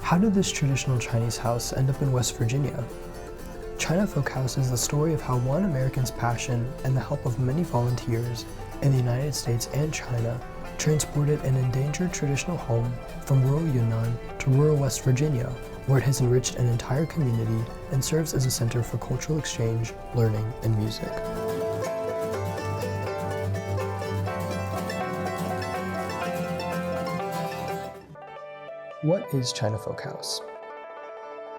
How did this traditional Chinese house end up in West Virginia? China Folk House is the story of how one American's passion and the help of many volunteers in the United States and China transported an endangered traditional home from rural Yunnan to rural West Virginia, where it has enriched an entire community and serves as a center for cultural exchange, learning, and music. What is China Folk House?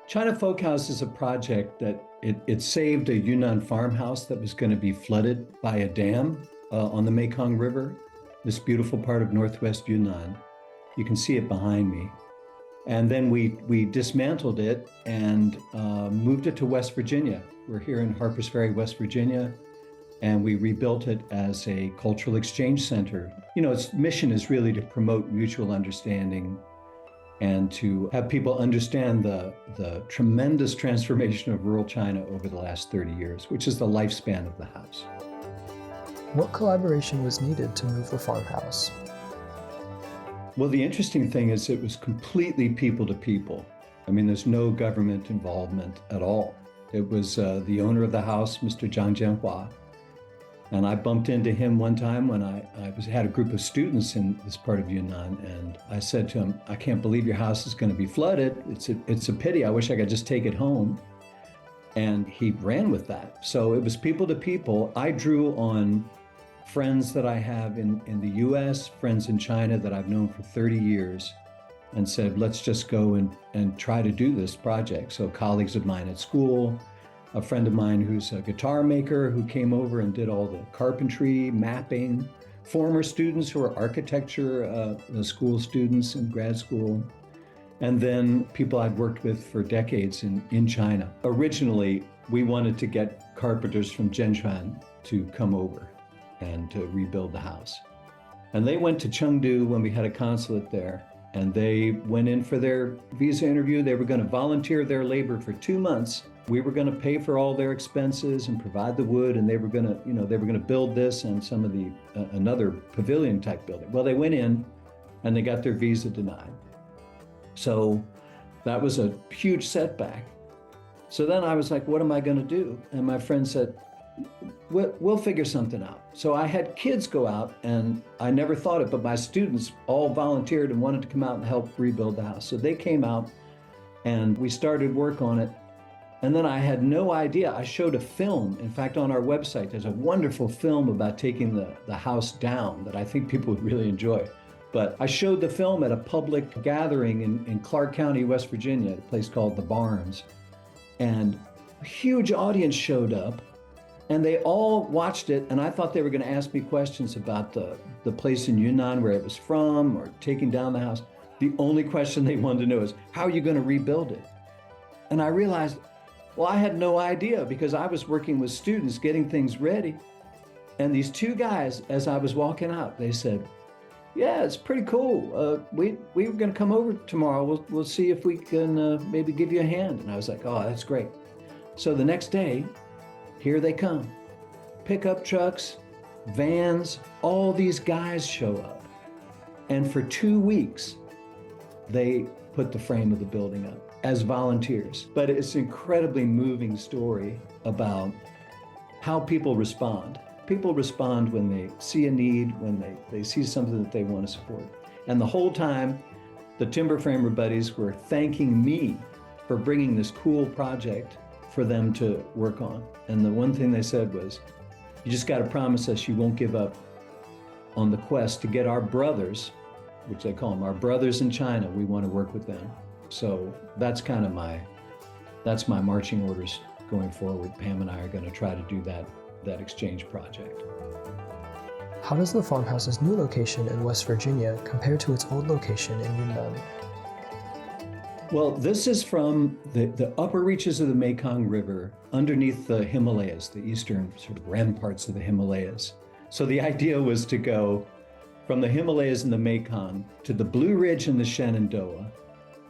China Folk House is a project that it saved a Yunnan farmhouse that was going to be flooded by a dam on the Mekong River, this beautiful part of northwest Yunnan. You can see it behind me. And then we dismantled it and moved it to West Virginia. We're here in Harpers Ferry, West Virginia, and we rebuilt it as a cultural exchange center. You know, its mission is really to promote mutual understanding and to have people understand the tremendous transformation of rural China over the last 30 years, which is the lifespan of the house. What collaboration was needed to move the farmhouse? Well, the interesting thing is it was completely people to people. I mean, there's no government involvement at all. It was the owner of the house, Mr. Zhang Jianhua. And I bumped into him one time when I had a group of students in this part of Yunnan, and I said to him, I can't believe your house is going to be flooded. It's a pity. I wish I could just take it home. And he ran with that. So it was people to people. I drew on friends that I have in the U.S., friends in China that I've known for 30 years, and said, let's just go and try to do this project. So colleagues of mine at school, a friend of mine who's a guitar maker who came over and did all the carpentry, mapping, former students who are architecture school students in grad school, and then people I'd worked with for decades in China. Originally, we wanted to get carpenters from Zhenchuan to come over and to rebuild the house. And they went to Chengdu when we had a consulate there, and they went in for their visa interview. They were going to volunteer their labor for 2 months. We were going to pay for all their expenses and provide the wood, and they were going to build this and some of the another pavilion type building. Well, they went in and they got their visa denied. So that was a huge setback. So then I was like, what am I going to do? And my friend said, we'll figure something out. So I had kids go out, and I never thought it, but my students all volunteered and wanted to come out and help rebuild the house. So they came out and we started work on it. And then I had no idea. I showed a film. In fact, on our website, there's a wonderful film about taking the house down that I think people would really enjoy. But I showed the film at a public gathering in Clark County, West Virginia, at a place called The Barns. And a huge audience showed up, and they all watched it. And I thought they were going to ask me questions about the place in Yunnan where it was from, or taking down the house. The only question they wanted to know is, how are you going to rebuild it? And I realized, well, I had no idea, because I was working with students getting things ready. And these two guys, as I was walking out, they said, yeah, it's pretty cool. We were going to come over tomorrow. We'll see if we can maybe give you a hand. And I was like, oh, that's great. So the next day, here they come. Pickup trucks, vans, all these guys show up. And for 2 weeks, they put the frame of the building up as volunteers. But it's an incredibly moving story about how people respond. People respond when they see a need, when they see something that they want to support. And the whole time, the timber framer buddies were thanking me for bringing this cool project for them to work on. And the one thing they said was, you just got to promise us you won't give up on the quest to get our brothers, which they call them, our brothers in China. We want to work with them. So that's kind of my marching orders going forward. Pam and I are going to try to do that exchange project. How does the farmhouse's new location in West Virginia compare to its old location in Yunnan? Well, this is from the upper reaches of the Mekong River underneath the Himalayas, the eastern sort of ramparts of the Himalayas. So the idea was to go from the Himalayas and the Mekong to the Blue Ridge and the Shenandoah,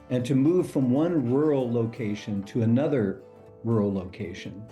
and to move from one rural location to another rural location.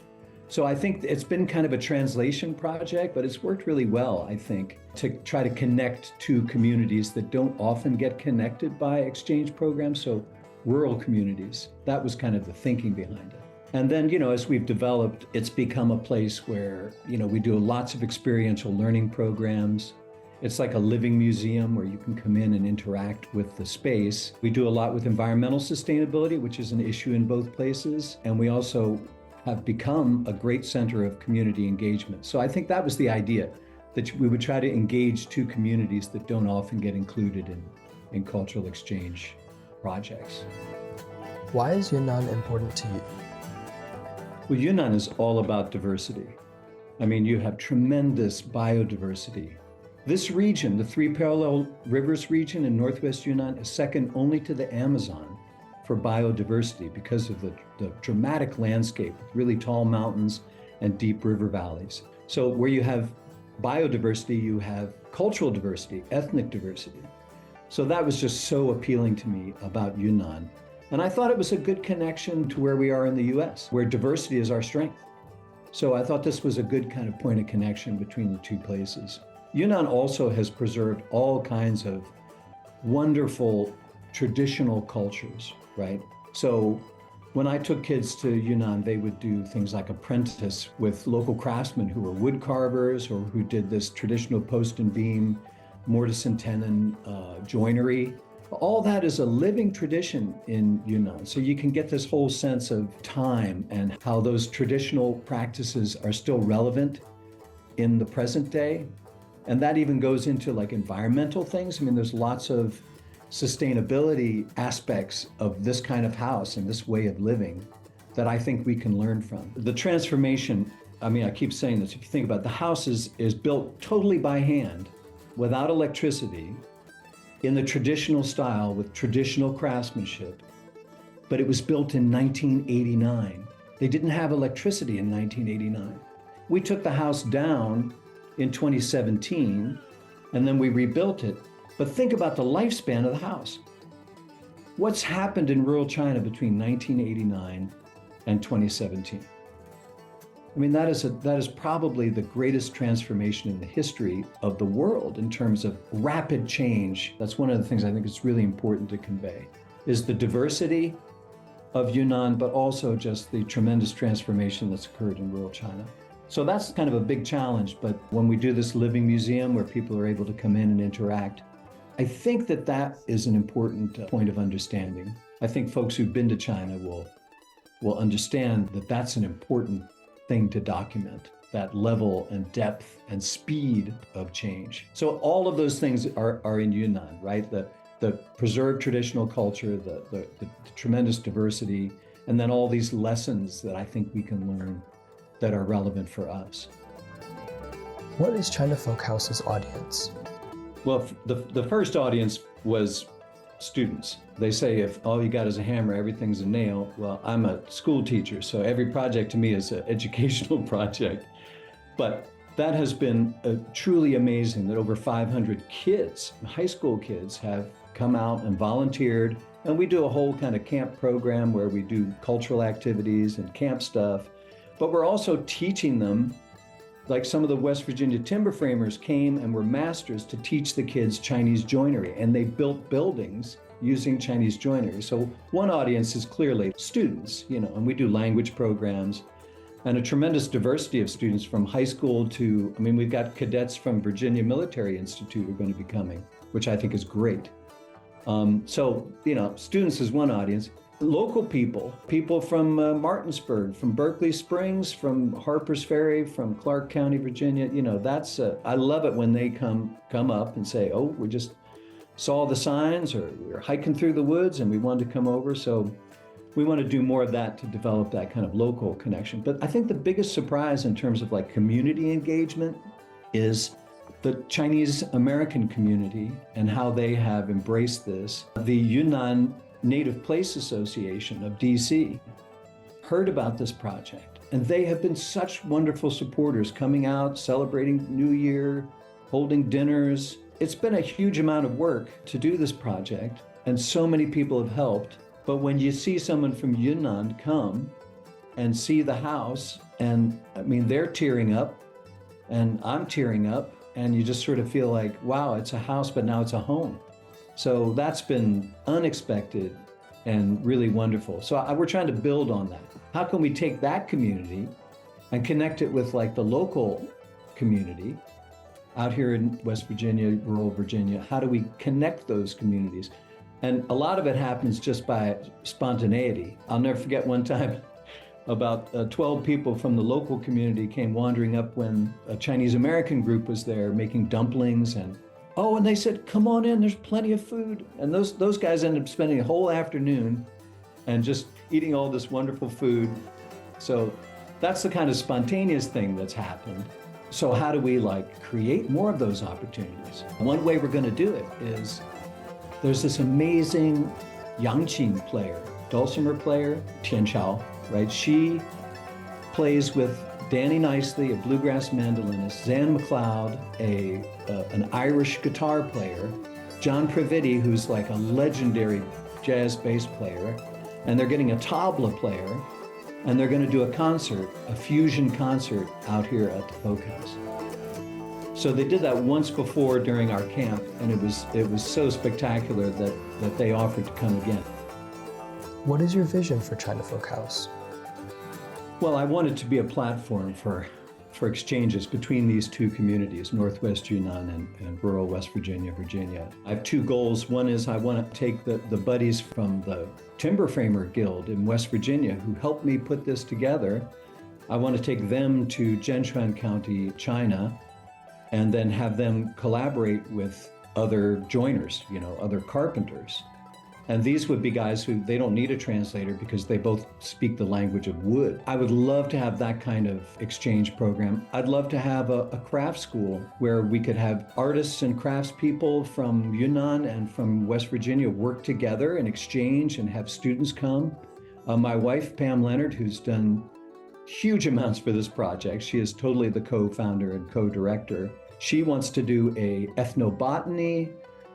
So I think it's been kind of a translation project, but it's worked really well, I think, to try to connect two communities that don't often get connected by exchange programs. So rural communities. That was kind of the thinking behind it. And then, you know, as we've developed, it's become a place where, you know, we do lots of experiential learning programs. It's like a living museum where you can come in and interact with the space. We do a lot with environmental sustainability, which is an issue in both places. And we also have become a great center of community engagement. So I think that was the idea, that we would try to engage two communities that don't often get included in cultural exchange projects. Why is Yunnan important to you? Well, Yunnan is all about diversity. I mean, you have tremendous biodiversity. This region, the Three Parallel Rivers region in Northwest Yunnan, is second only to the Amazon for biodiversity because of the dramatic landscape with really tall mountains and deep river valleys. So where you have biodiversity, you have cultural diversity, ethnic diversity. So that was just so appealing to me about Yunnan. And I thought it was a good connection to where we are in the U.S., where diversity is our strength. So I thought this was a good kind of point of connection between the two places. Yunnan also has preserved all kinds of wonderful traditional cultures, right? So when I took kids to Yunnan, they would do things like apprentice with local craftsmen who were wood carvers or who did this traditional post and beam, mortise and tenon joinery. All that is a living tradition in Yunnan. So you can get this whole sense of time and how those traditional practices are still relevant in the present day. And that even goes into like environmental things. I mean, there's lots of sustainability aspects of this kind of house and this way of living that I think we can learn from. The transformation, I mean, I keep saying this, if you think about it, the house is built totally by hand, without electricity, in the traditional style with traditional craftsmanship, but it was built in 1989. They didn't have electricity in 1989. We took the house down in 2017, and then we rebuilt it. But think about the lifespan of the house. What's happened in rural China between 1989 and 2017? I mean, that is probably the greatest transformation in the history of the world in terms of rapid change. That's one of the things I think it's really important to convey, is the diversity of Yunnan, but also just the tremendous transformation that's occurred in rural China. So that's kind of a big challenge, but when we do this living museum where people are able to come in and interact, I think that is an important point of understanding. I think folks who've been to China will understand that that's an important thing to document, that level and depth and speed of change. So all of those things are in Yunnan, right? The preserved traditional culture, the tremendous diversity, and then all these lessons that I think we can learn that are relevant for us. What is China Folk House's audience? Well, the first audience was students. They say if all you got is a hammer, everything's a nail. Well, I'm a school teacher, so every project to me is an educational project. But that has been truly amazing that over 500 kids, high school kids, have come out and volunteered. And we do a whole kind of camp program where we do cultural activities and camp stuff. But we're also teaching them, like some of the West Virginia timber framers came and were masters to teach the kids Chinese joinery, and they built buildings using Chinese joinery. So one audience is clearly students, you know, and we do language programs and a tremendous diversity of students from high school to, I mean, we've got cadets from Virginia Military Institute who are going to be coming, which I think is great. So, you know, students is one audience. Local people from Martinsburg, from Berkeley Springs, from Harpers Ferry, from Clark County, Virginia, you know, that's, I love it when they come up and say, oh, we just saw the signs, or we're hiking through the woods and we wanted to come over. So we want to do more of that to develop that kind of local connection. But I think the biggest surprise in terms of like community engagement is the Chinese American community and how they have embraced this. The Yunnan Native Place Association of DC heard about this project, and they have been such wonderful supporters, coming out, celebrating New Year, holding dinners. It's been a huge amount of work to do this project, and so many people have helped. But when you see someone from Yunnan come and see the house, and I mean, they're tearing up and I'm tearing up, and you just sort of feel like, wow, it's a house, but now it's a home. So that's been unexpected and really wonderful. So we're trying to build on that. How can we take that community and connect it with like the local community out here in West Virginia, rural Virginia? How do we connect those communities? And a lot of it happens just by spontaneity. I'll never forget one time about 12 people from the local community came wandering up when a Chinese American group was there making dumplings, and they said, come on in, there's plenty of food. And those guys ended up spending a whole afternoon and just eating all this wonderful food. So that's the kind of spontaneous thing that's happened. So how do we create more of those opportunities? One way we're going to do it is there's this amazing Yangqin player, dulcimer player, Tian Chao, right? She plays with Danny Nicely, a bluegrass mandolinist, Zan McLeod, an Irish guitar player, John Previti, who's like a legendary jazz bass player, and they're getting a tabla player, and they're going to do a concert, a fusion concert out here at the Folk House. So they did that once before during our camp, and it was so spectacular that they offered to come again. What is your vision for China Folk House? Well, I want it to be a platform for exchanges between these two communities, Northwest Yunnan and rural West Virginia, Virginia. I have two goals. One is I want to take the buddies from the Timber Framer Guild in West Virginia who helped me put this together. I want to take them to Jinshuan County, China, and then have them collaborate with other joiners, other carpenters. And these would be guys who they don't need a translator because they both speak the language of wood. I would love to have that kind of exchange program. I'd love to have a craft school where we could have artists and craftspeople from Yunnan and from West Virginia work together and exchange and have students come. My wife, Pam Leonard, who's done huge amounts for this project. She is totally the co-founder and co-director. She wants to do a ethnobotany,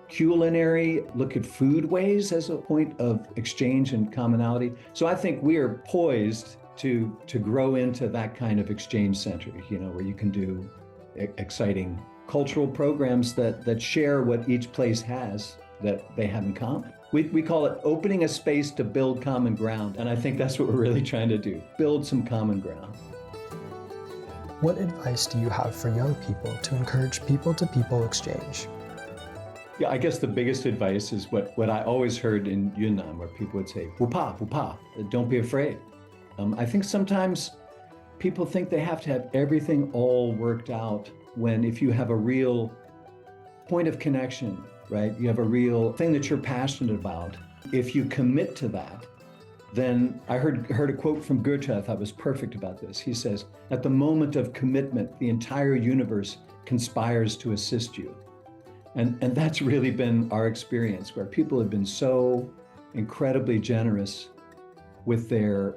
culinary, look at foodways as a point of exchange and commonality. So I think we are poised to grow into that kind of exchange center, where you can do exciting cultural programs that share what each place has that they have in common. We call it opening a space to build common ground. And I think that's what we're really trying to do, build some common ground. What advice do you have for young people to encourage people-to-people exchange? Yeah, I guess the biggest advice is what I always heard in Yunnan, where people would say, "Wupa, wupa," don't be afraid. I think sometimes people think they have to have everything all worked out, when if you have a real point of connection, right? You have a real thing that you're passionate about. If you commit to that, then I heard a quote from Goethe I thought was perfect about this. He says, "At the moment of commitment, the entire universe conspires to assist you." And that's really been our experience, where people have been so incredibly generous with their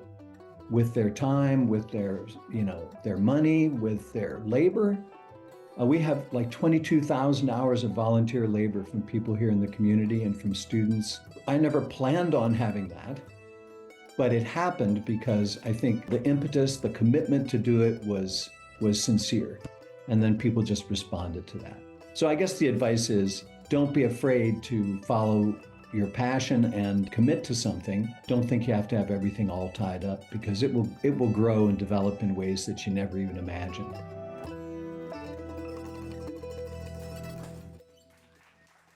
time, with their money, with their labor. We have like 22,000 hours of volunteer labor from people here in the community and from students. I never planned on having that, but it happened because I think the impetus, the commitment to do it was sincere. And then people just responded to that. So I guess the advice is, don't be afraid to follow your passion and commit to something. Don't think you have to have everything all tied up, because it will grow and develop in ways that you never even imagined.